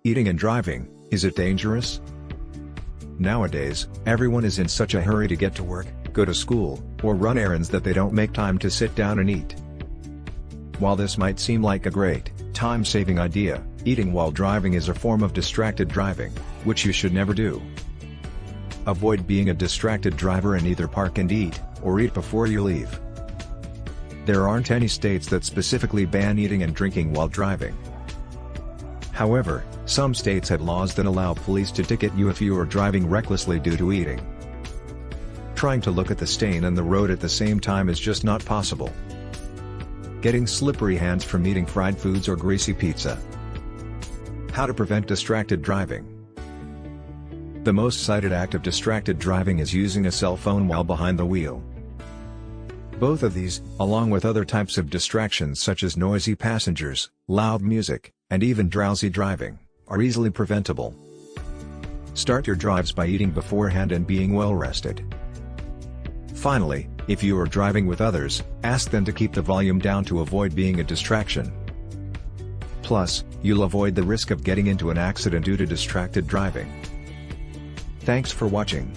Eating and driving, is it dangerous? Nowadays, everyone is in such a hurry to get to work, go to school, or run errands that they don't make time to sit down and eat. While this might seem like a great, time-saving idea, eating while driving is a form of distracted driving, which you should never do. Avoid being a distracted driver and either park and eat, or eat before you leave. There aren't any states that specifically ban eating and drinking while driving. However, some states have laws that allow police to ticket you if you are driving recklessly due to eating. Trying to look at the stain on the road at the same time is just not possible. Getting slippery hands from eating fried foods or greasy pizza. How to prevent distracted driving. The most cited act of distracted driving is using a cell phone while behind the wheel. Both of these, along with other types of distractions such as noisy passengers, loud music, and even drowsy driving, are easily preventable. Start your drives by eating beforehand and being well rested. Finally, if you are driving with others, ask them to keep the volume down to avoid being a distraction. Plus, you'll avoid the risk of getting into an accident due to distracted driving. Thanks for watching.